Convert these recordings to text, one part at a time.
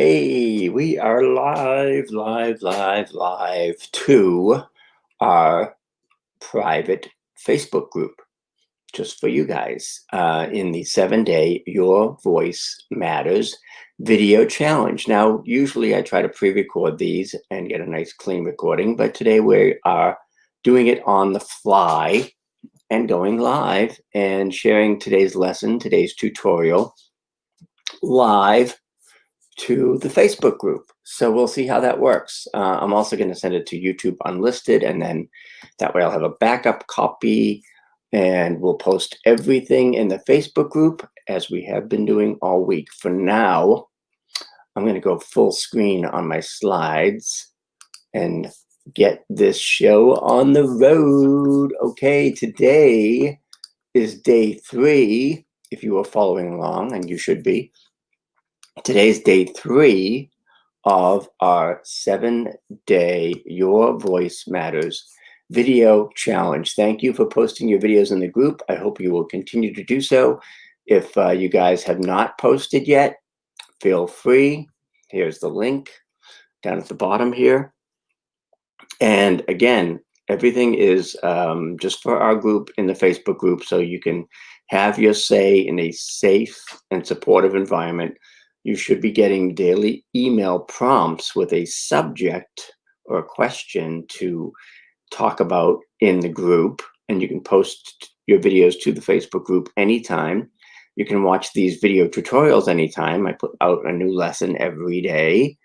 Hey, we are live to our private Facebook group just for you guys in the 7-day Your Voice Matters video challenge. Now, usually I try to pre-record these and get a nice clean recording, but today we are doing it on the fly and going live and sharing today's lesson, today's tutorial live to the Facebook group. So we'll see how that works. I'm also going to send it to YouTube unlisted, and then that way I'll have a backup copy, and we'll post everything in the Facebook group as we have been doing all week. For now, I'm going to go full screen on my slides and get this show on the road. Okay, today is day 3, if you are following along, and you should be. Today's day 3 of our 7-day Your Voice Matters video challenge. Thank you for posting your videos in the group. I hope you will continue to do so. If you guys have not posted yet, feel free. Here's the link down at the bottom here. And again, everything is just for our group in the Facebook group, so you can have your say in a safe and supportive environment. You should be getting daily email prompts with a subject or a question to talk about in the group, and you can post your videos to the Facebook group anytime. You can watch these video tutorials anytime. I put out a new lesson every day,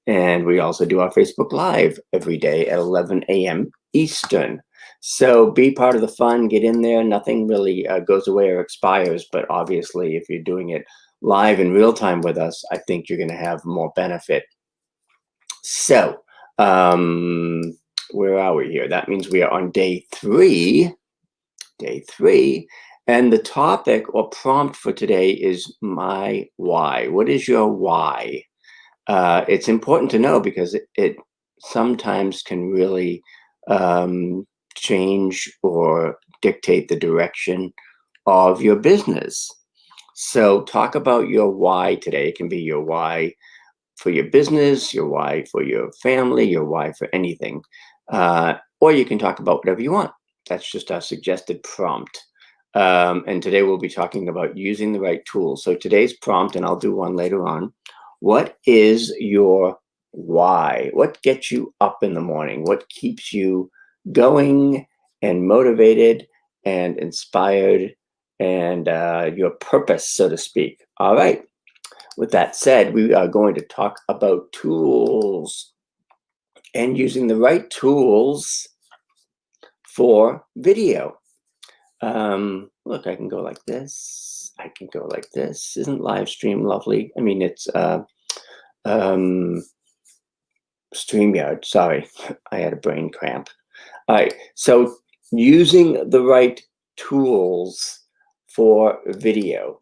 and we also do our Facebook Live every day at 11 a.m. Eastern. So be part of the fun, get in there. Nothing really goes away or expires, but obviously if you're doing it live in real time with us, I think you're going to have more benefit. So where are we here? That means we are on day 3, and the topic or prompt for today is my why. What is your why? It's important to know because it sometimes can really change or dictate the direction of your business. So talk about your why today. It can be your why for your business, your why for your family, your why for anything. Or you can talk about whatever you want. That's just our suggested prompt. And today we'll be talking about using the right tools. So today's prompt, and I'll do one later on. What is your why? What gets you up in the morning? What keeps you going and motivated and inspired and your purpose, so to speak? All right. With that said, we are going to talk about tools and using the right tools for video. Look, I can go like this. I can go like this. Isn't live stream lovely? I mean, it's StreamYard. Sorry, I had a brain cramp. All right, so using the right tools for video.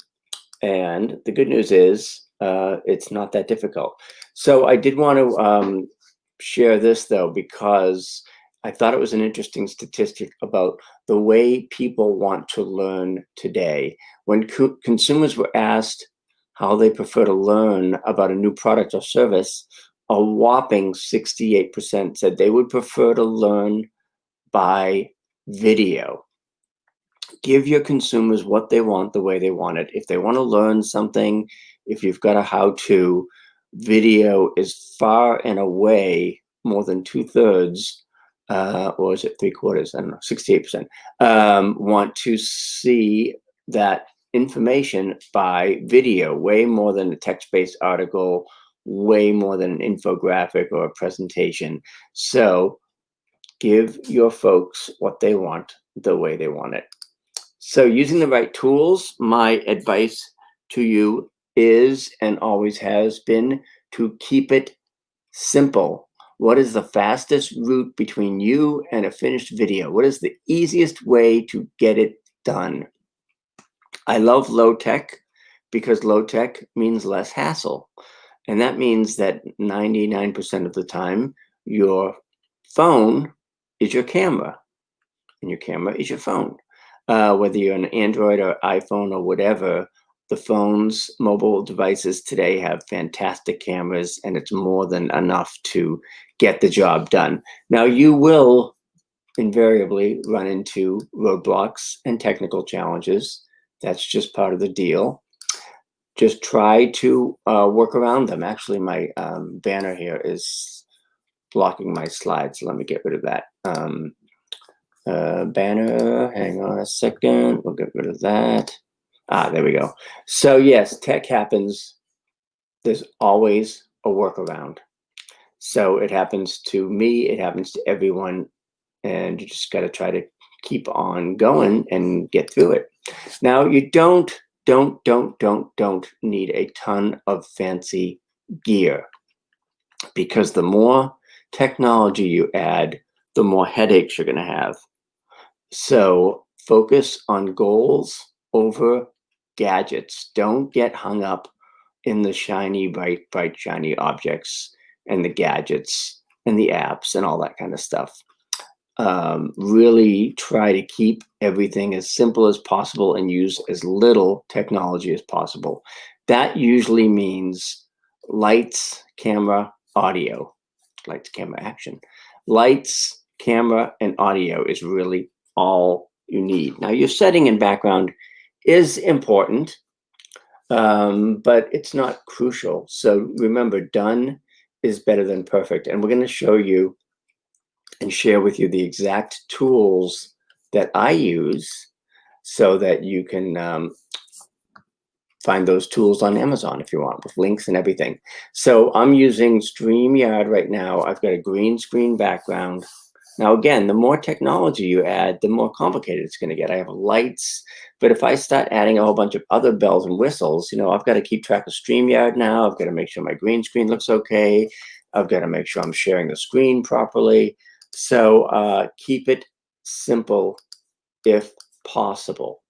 And the good news is it's not that difficult. So I did want to share this, though, because I thought it was an interesting statistic about the way people want to learn today. When consumers were asked how they prefer to learn about a new product or service, a whopping 68% said they would prefer to learn by video. Give your consumers what they want the way they want it. If they want to learn something, if you've got a how-to, video is far and away more than 2/3, or is it 3/4? I don't know, 68% want to see that information by video, way more than a text-based article, way more than an infographic or a presentation. So give your folks what they want the way they want it. So using the right tools, my advice to you is and always has been to keep it simple. What is the fastest route between you and a finished video? What is the easiest way to get it done? I love low tech because low tech means less hassle. And that means that 99% of the time, your phone is your camera and your camera is your phone. Whether you're an Android or iPhone or whatever, The phones, mobile devices today have fantastic cameras, and it's more than enough to get the job done. Now, you will invariably run into roadblocks and technical challenges. That's just part of the deal. Just try to work around them. Actually, my banner here is blocking my slides. Let me get rid of that. Banner, hang on a second. We'll get rid of that. There we go. So yes, tech happens. There's always a workaround. So it happens to me, it happens to everyone, and you just got to try to keep on going and get through it. Now, you don't need a ton of fancy gear, because the more technology you add, the more headaches you're going to have. So focus on goals over gadgets. Don't get hung up in the shiny, bright, shiny objects and the gadgets and the apps and all that kind of stuff. Really try to keep everything as simple as possible and use as little technology as possible. That usually means lights, camera, audio. Lights, camera, action. Lights, camera, and audio is really all you need. Now, your setting and background is important, but it's not crucial. So remember, done is better than perfect. And we're going to show you and share with you the exact tools that I use so that you can find those tools on Amazon if you want, with links and everything. So I'm using StreamYard right now. I've got a green screen background. Now, again, the more technology you add, the more complicated it's going to get. I have lights, but if I start adding a whole bunch of other bells and whistles, I've got to keep track of StreamYard now. I've got to make sure my green screen looks okay. I've got to make sure I'm sharing the screen properly. So keep it simple if possible.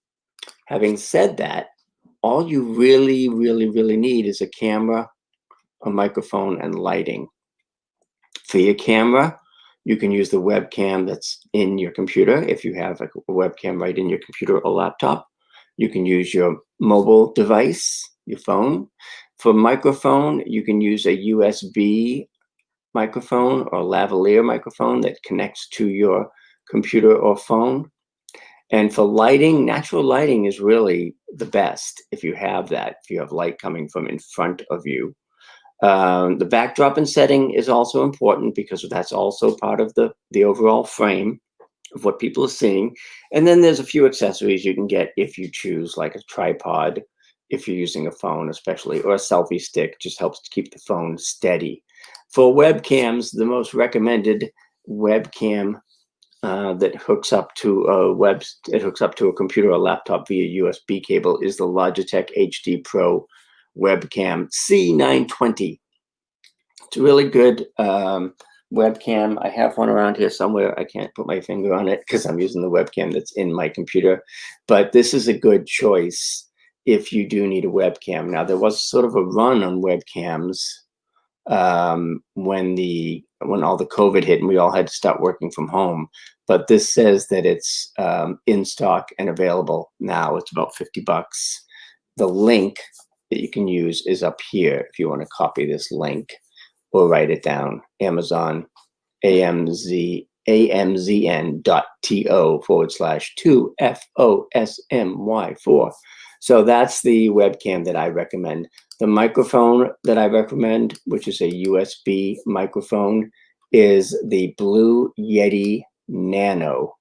Having said that, all you really need is a camera, a microphone, and lighting. For your camera, you can use the webcam that's in your computer. If you have a webcam right in your computer or laptop, you can use your mobile device, your phone. For microphone, you can use a USB microphone or lavalier microphone that connects to your computer or phone. And for lighting, natural lighting is really the best if you have that, if you have light coming from in front of you. The backdrop and setting is also important, because that's also part of the overall frame of what people are seeing. And then there's a few accessories you can get if you choose, like a tripod, if you're using a phone especially, or a selfie stick. Just helps to keep the phone steady. For webcams, the most recommended webcam that hooks up to a computer or laptop via USB cable is the Logitech HD Pro webcam C920. It's a really good webcam. I have one around here somewhere. I can't put my finger on it because I'm using the webcam that's in my computer, but this is a good choice if you do need a webcam. Now, there was sort of a run on webcams when all the COVID hit and we all had to start working from home. But this says that it's in stock and available now. It's about $50. The link that you can use is up here if you want to copy this link or write it down. Amazon, amzn.to/2FOSMY4. So that's the webcam that I recommend. The microphone that I recommend, which is a USB microphone, is the Blue Yeti Nano.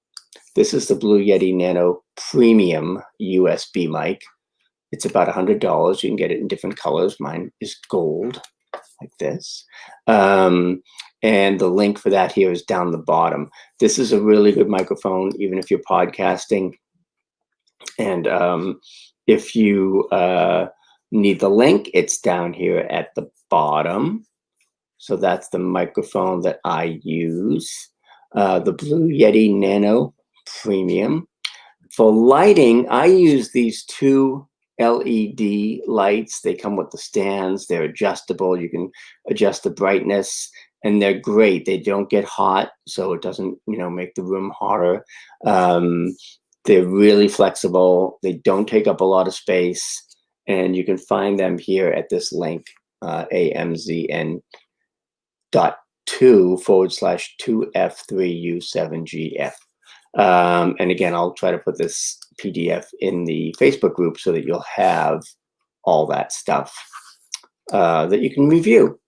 This is the Blue Yeti Nano Premium USB mic. It's about $100. You can get it in different colors. Mine is gold, like this. And the link for that here is down the bottom. This is a really good microphone, even if you're podcasting. And if you need the link, it's down here at the bottom. So that's the microphone that I use, the Blue Yeti Nano Premium. For lighting, I use these two LED lights. They come with the stands. They're adjustable. You can adjust the brightness, and they're great. They don't get hot, so it doesn't, make the room hotter. They're really flexible. They don't take up a lot of space, and you can find them here at this link, amzn.2/2f3u7gf. And again, I'll try to put this PDF in the Facebook group so that you'll have all that stuff that you can review.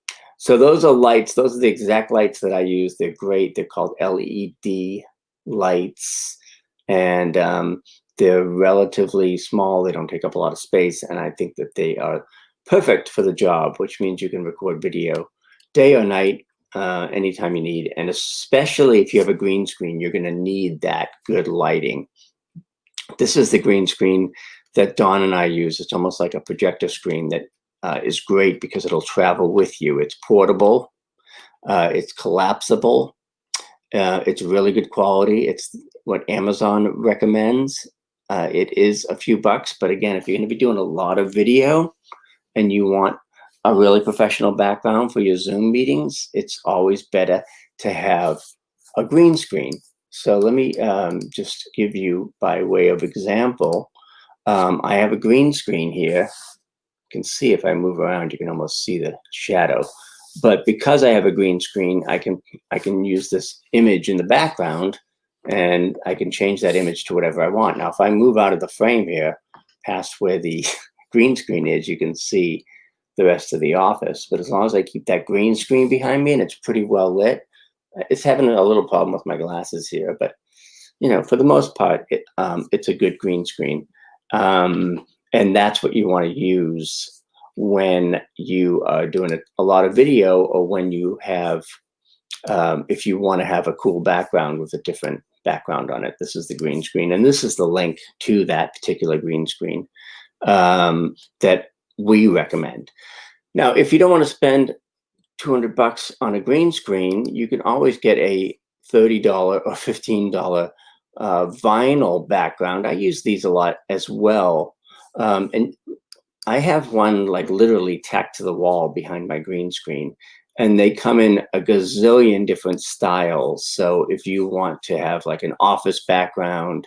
So those are lights. Those are the exact lights that I use. They're great. They're called LED lights, and they're relatively small. They don't take up a lot of space, and I think that they are perfect for the job, which means you can record video day or night, anytime you need. And especially if you have a green screen, you're going to need that good lighting. This is the green screen that Dawn and I use. It's almost like a projector screen that is great because it'll travel with you. It's portable, it's collapsible, it's really good quality. It's what Amazon recommends. It is a few bucks, but again, if you're going to be doing a lot of video and you want a really professional background for your Zoom meetings, it's always better to have a green screen. So let me just give you, by way of example, I have a green screen here. You can see if I move around, you can almost see the shadow. But because I have a green screen, I can use this image in the background, and I can change that image to whatever I want. Now, if I move out of the frame here, past where the green screen is, you can see the rest of the office. But as long as I keep that green screen behind me and it's pretty well lit, it's having a little problem with my glasses here, but you know, for the most part, it's a good green screen. And that's what you want to use when you are doing a lot of video, or when you have, if you want to have a cool background with a different background on it. This is the green screen, and this is the link to that particular green screen that we recommend. Now, if you don't want to spend $200 on a green screen, you can always get a $30 or $15 vinyl background. I use these a lot as well. And I have one like literally tacked to the wall behind my green screen, and they come in a gazillion different styles. So if you want to have like an office background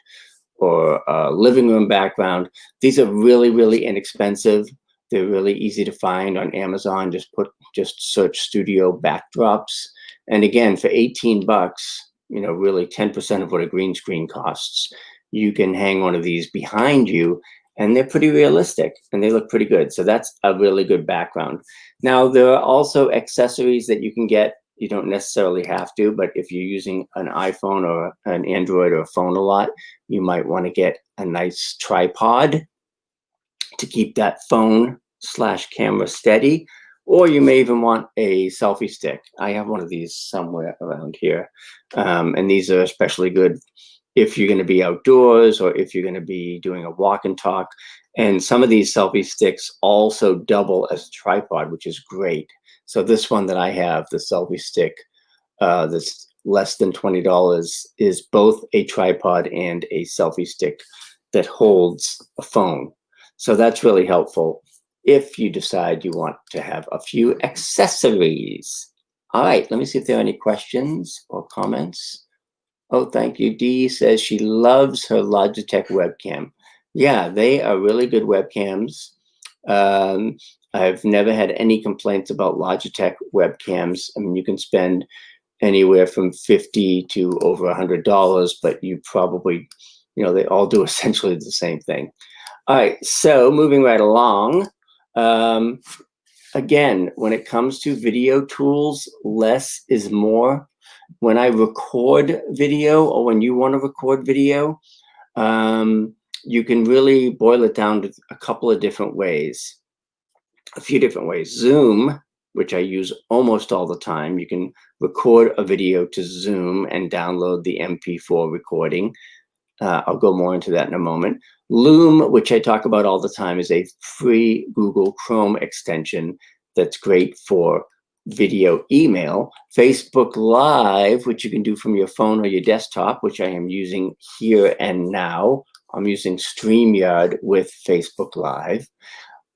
or a living room background, these are really, really inexpensive. They're really easy to find on Amazon. Just search studio backdrops. And again, for 18 bucks, you know, really 10% of what a green screen costs, you can hang one of these behind you, and they're pretty realistic and they look pretty good. So that's a really good background. Now, there are also accessories that you can get. You don't necessarily have to, but if you're using an iPhone or an Android or a phone a lot, you might want to get a nice tripod to keep that phone/camera steady, or you may even want a selfie stick. I have one of these somewhere around here, and these are especially good if you're going to be outdoors or if you're going to be doing a walk and talk. And some of these selfie sticks also double as a tripod, which is great. So this one that I have, the selfie stick, that's less than $20, is both a tripod and a selfie stick that holds a phone. So that's really helpful if you decide you want to have a few accessories. All right, let me see if there are any questions or comments. Oh, thank you. Dee says she loves her Logitech webcam. Yeah, they are really good webcams. I've never had any complaints about Logitech webcams. I mean, you can spend anywhere from $50 to over $100, but you probably, you know, they all do essentially the same thing. All right, so moving right along. Again, when it comes to video tools, less is more. When I record video, or when you want to record video, you can really boil it down to a couple of different ways, a few different ways. Zoom, which I use almost all the time, you can record a video to Zoom and download the MP4 recording. I'll go more into that in a moment. Loom, which I talk about all the time, is a free Google Chrome extension that's great for video email. Facebook Live, which you can do from your phone or your desktop, which I am using here and now. I'm using StreamYard with Facebook Live.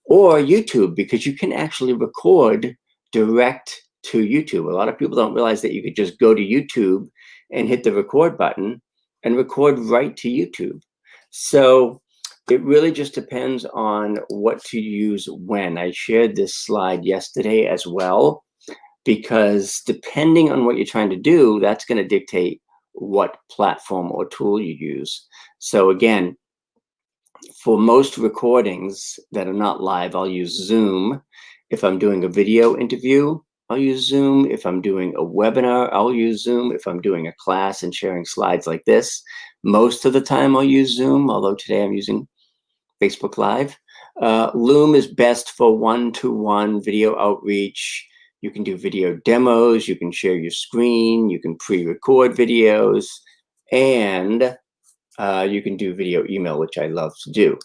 Or YouTube, because you can actually record direct to YouTube. A lot of people don't realize that you could just go to YouTube and hit the record button and record right to YouTube. So it really just depends on what to use when. I shared this slide yesterday as well, because depending on what you're trying to do, that's going to dictate what platform or tool you use. So again, for most recordings that are not live, I'll use Zoom. If I'm doing a video interview, I'll use Zoom. If I'm doing a webinar, I'll use Zoom. If I'm doing a class and sharing slides like this, most of the time I'll use Zoom, although today I'm using Facebook Live. Loom is best for one-to-one video outreach. You can do video demos, you can share your screen, you can pre-record videos, and you can do video email, which I love to do.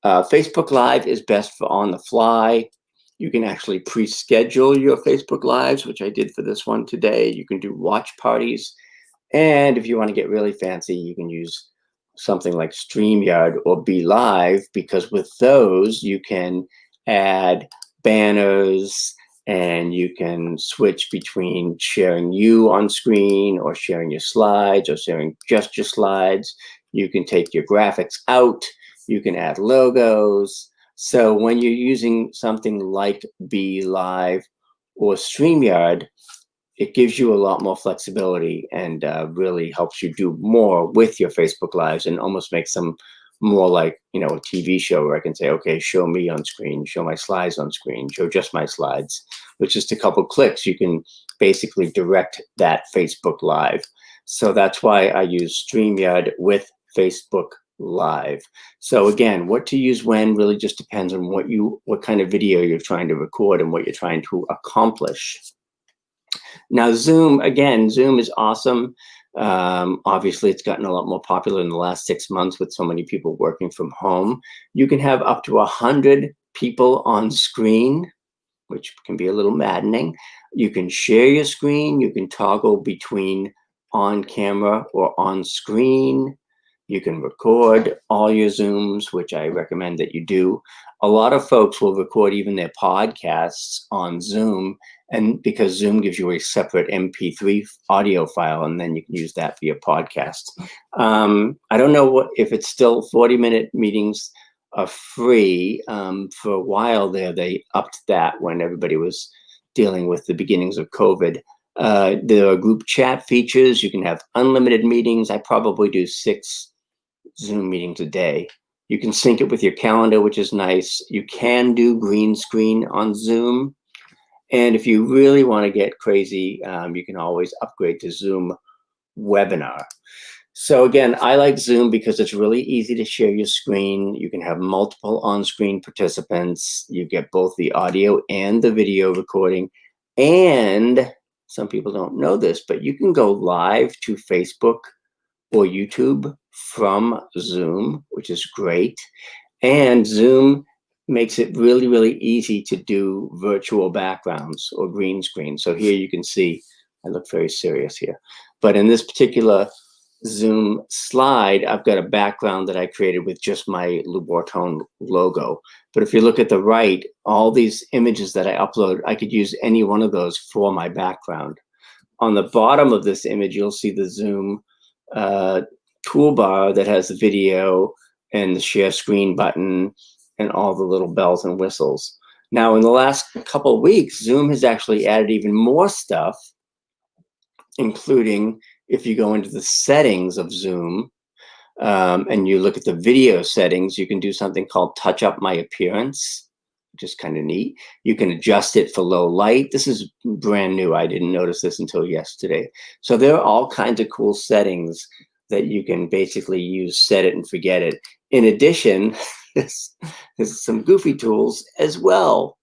Facebook Live is best for on the fly. You can actually pre-schedule your Facebook Lives, which I did for this one today. You can do watch parties. And if you want to get really fancy, you can use something like StreamYard or BeLive, because with those, you can add banners and you can switch between sharing you on screen or sharing your slides or sharing just your slides. You can take your graphics out. You can add logos. So when you're using something like BeLive or StreamYard, it gives you a lot more flexibility and really helps you do more with your Facebook Lives and almost makes them more like, you know, a TV show where I can say, okay, show me on screen, show my slides on screen, show just my slides. With just a couple clicks, you can basically direct that Facebook Live. So that's why I use StreamYard with Facebook Live. So again, what to use when really just depends on what kind of video you're trying to record and what you're trying to accomplish. Now, Zoom, again, Zoom is awesome. Obviously, it's gotten a lot more popular in the last 6 months with so many people working from home. You can have up to 100 people on screen, which can be a little maddening. You can share your screen. You can toggle between on camera or on screen. You can record all your Zooms, which I recommend that you do. A lot of folks will record even their podcasts on Zoom, and because Zoom gives you a separate MP3 audio file, and then you can use that for your podcast. I don't know if it's still 40-minute meetings are free. For a while there, they upped that when everybody was dealing with the beginnings of COVID. There are group chat features. You can have unlimited meetings. I probably do 6 Zoom meetings a day. You can sync it with your calendar, which is nice. You can do green screen on Zoom. And if you really want to get crazy, you can always upgrade to Zoom Webinar. So again, I like Zoom because it's really easy to share your screen. You can have multiple on-screen participants. You get both the audio and the video recording. And some people don't know this, but you can go live to Facebook or YouTube from Zoom, which is great. And Zoom makes it really, really easy to do virtual backgrounds or green screen. So here you can see, I look very serious here, but in this particular Zoom slide, I've got a background that I created with just my Louboutin logo. But if you look at the right, all these images that I upload, I could use any one of those for my background. On the bottom of this image, you'll see the Zoom toolbar that has the video and the share screen button and all the little bells and whistles. Now, in the last couple of weeks, Zoom has actually added even more stuff, including if you go into the settings of Zoom and you look at the video settings, you can do something called Touch Up My Appearance, which is kind of neat. You can adjust it for low light. This is brand new. I didn't notice this until yesterday. So there are all kinds of cool settings that you can basically use, set it and forget it. In addition, there's some goofy tools as well.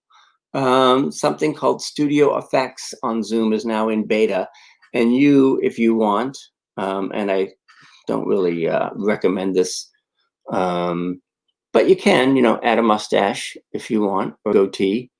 Something called Studio Effects on Zoom is now in beta. And you, if you want, and I don't really recommend this, but you can, add a mustache if you want, or goatee.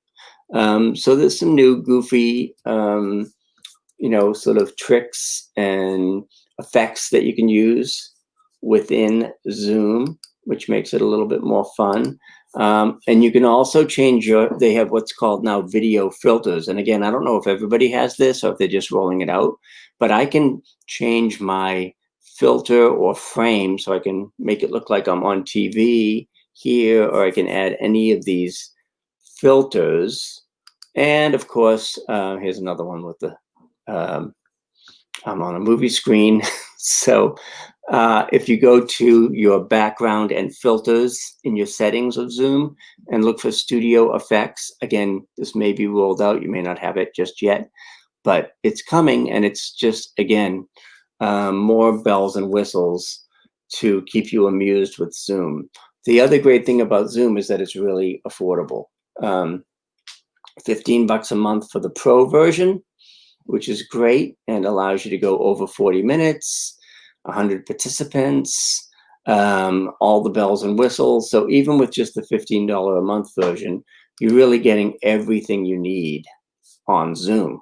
So there's some new goofy, sort of tricks and effects that you can use within Zoom, which makes it a little bit more fun. And you can also change they have what's called now video filters. And again, I don't know if everybody has this or if they're just rolling it out, but I can change my filter or frame, so I can make it look like I'm on TV here, or I can add any of these filters. And of course, here's another one with the, I'm on a movie screen. So if you go to your background and filters in your settings of Zoom and look for studio effects, again, this may be rolled out. You may not have it just yet, but it's coming, and it's just, again, more bells and whistles to keep you amused with Zoom. The other great thing about Zoom is that it's really affordable. $15 a month for the Pro version, which is great and allows you to go over 40 minutes, 100 participants, all the bells and whistles. So even with just the $15 a month version, you're really getting everything you need on Zoom.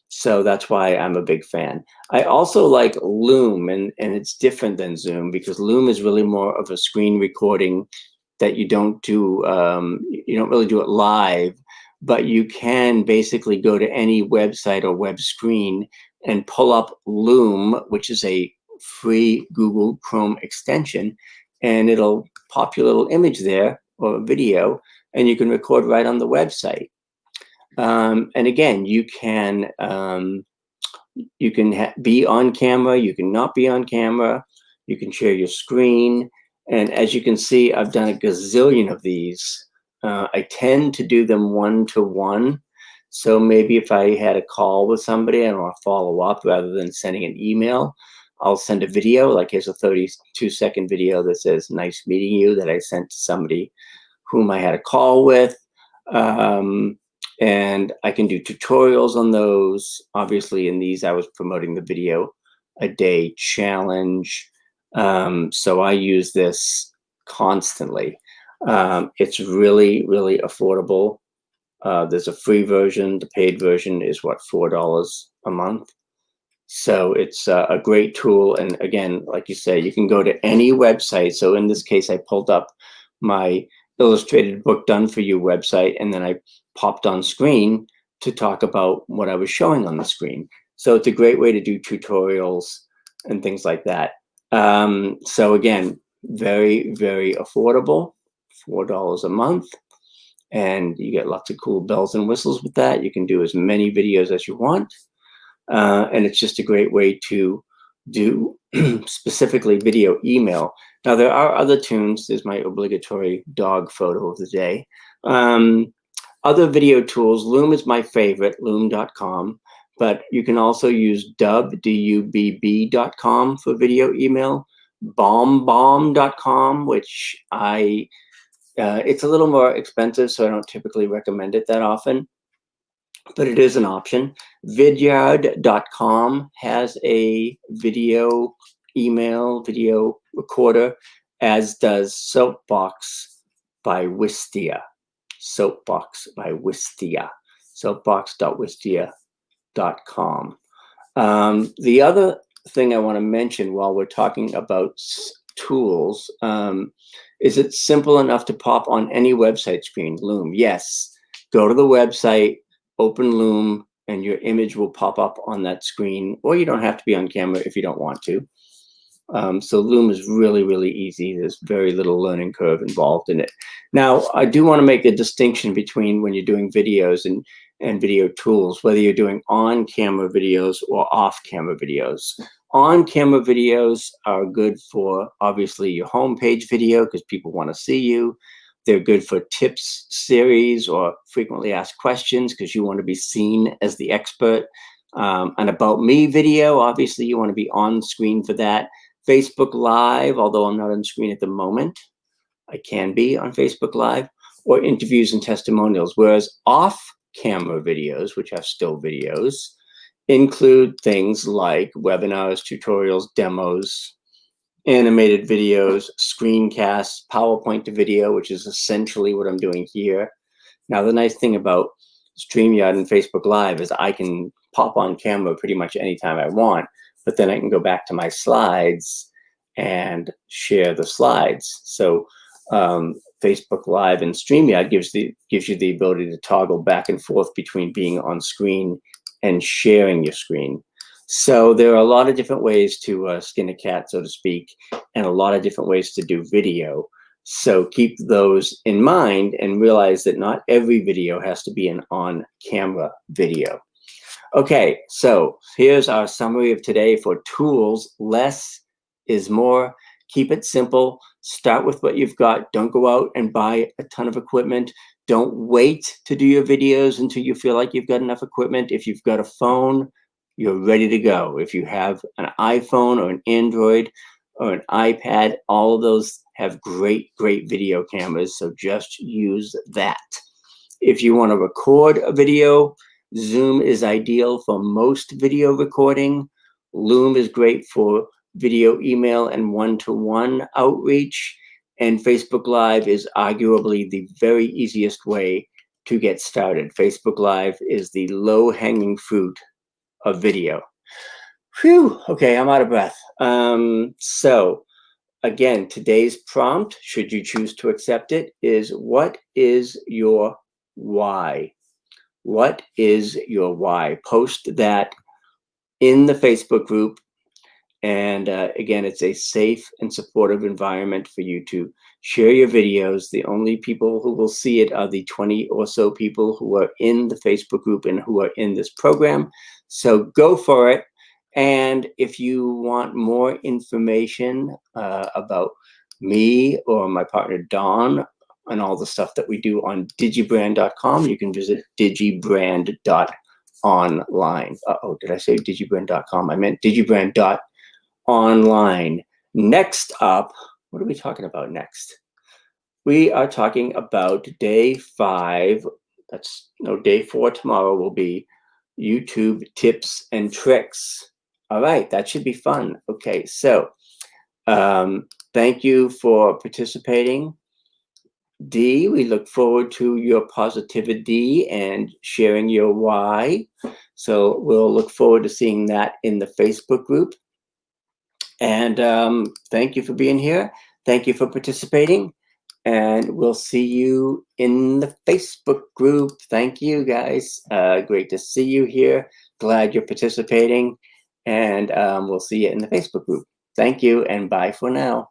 So that's why I'm a big fan. I also like Loom, and it's different than Zoom because Loom is really more of a screen recording that you don't do, you don't really do it live, but you can basically go to any website or web screen and pull up Loom, which is a free Google Chrome extension, and it'll pop your little image there or video, and you can record right on the website. And again, you can be on camera, you can not be on camera, you can share your screen. And as you can see, I've done a gazillion of these. I tend to do them one-to-one. So maybe if I had a call with somebody and I want to follow up rather than sending an email, I'll send a video. Like here's a 32-second video that says, "Nice meeting you," that I sent to somebody whom I had a call with. And I can do tutorials on those. Obviously, in these, I was promoting the video a day challenge. So I use this constantly. It's really, really affordable. There's a free version. The paid version is what, $4 a month. So it's a great tool. And again, like you say, you can go to any website. So in this case, I pulled up my illustrated book done for you website, and then I popped on screen to talk about what I was showing on the screen. So it's a great way to do tutorials and things like that. So again, very, very affordable, $4 a month. And you get lots of cool bells and whistles with that. You can do as many videos as you want. And it's just a great way to do specifically video email. Now, there are other tunes. There's my obligatory dog photo of the day. Other video tools, Loom is my favorite, loom.com. But you can also use Dubb, D-U-B-B.com for video email, BombBomb.com, which it's a little more expensive, so I don't typically recommend it that often, but it is an option. Vidyard.com has a video email, video recorder, as does Soapbox by Wistia. Soapbox by Wistia. Soapbox.wistia.com. The other thing I want to mention while we're talking about tools is it's simple enough to pop on any website screen. Loom, yes. Go to the website, open Loom, and your image will pop up on that screen, or you don't have to be on camera if you don't want to. So Loom is really, really easy. There's very little learning curve involved in it. Now, I do want to make a distinction between when you're doing videos and video tools, whether you're doing on-camera videos or off-camera videos. On-camera videos are good for, obviously, your homepage video because people want to see you. They're good for tips series or frequently asked questions because you want to be seen as the expert. An About Me video, obviously, you want to be on screen for that. Facebook Live, although I'm not on screen at the moment, I can be on Facebook Live, or interviews and testimonials. Whereas off-camera videos, which are still videos, include things like webinars, tutorials, demos, animated videos, screencasts, PowerPoint to video, which is essentially what I'm doing here. Now, the nice thing about StreamYard and Facebook Live is I can pop on camera pretty much anytime I want, but then I can go back to my slides and share the slides. So Facebook Live and StreamYard gives you the ability to toggle back and forth between being on screen and sharing your screen. So there are a lot of different ways to skin a cat, so to speak, and a lot of different ways to do video. So keep those in mind and realize that not every video has to be an on-camera video. Okay, so here's our summary of today for tools. Less is more. Keep it simple. Start with what you've got. Don't go out and buy a ton of equipment. Don't wait to do your videos until you feel like you've got enough equipment. If you've got a phone, you're ready to go. If you have an iPhone or an Android or an iPad, all of those have great video cameras, so just use that. If you want to record a video, Zoom is ideal for most video recording. Loom is great for video, email, and one-to-one outreach. And Facebook Live is arguably the very easiest way to get started. Facebook Live is the low-hanging fruit of video. Phew, okay, I'm out of breath. So again, today's prompt, should you choose to accept it, is what is your why? What is your why? Post that in the Facebook group. And again, it's a safe and supportive environment for you to share your videos. The only people who will see it are the 20 or so people who are in the Facebook group and who are in this program. So go for it. And if you want more information about me or my partner, Dawn, and all the stuff that we do on digibrand.com, you can visit digibrand.online. Uh-oh, did I say digibrand.com? I meant digibrand.online. Next up, what are we talking about next? We are talking about day 5. Day 4 tomorrow will be YouTube tips and tricks. All right, that should be fun. Okay, so thank you for participating. D, we look forward to your positivity and sharing your why. So we'll look forward to seeing that in the Facebook group. And thank you for being here. Thank you for participating. And we'll see you in the Facebook group. Thank you, guys. Great to see you here. Glad you're participating. And we'll see you in the Facebook group. Thank you, and bye for now.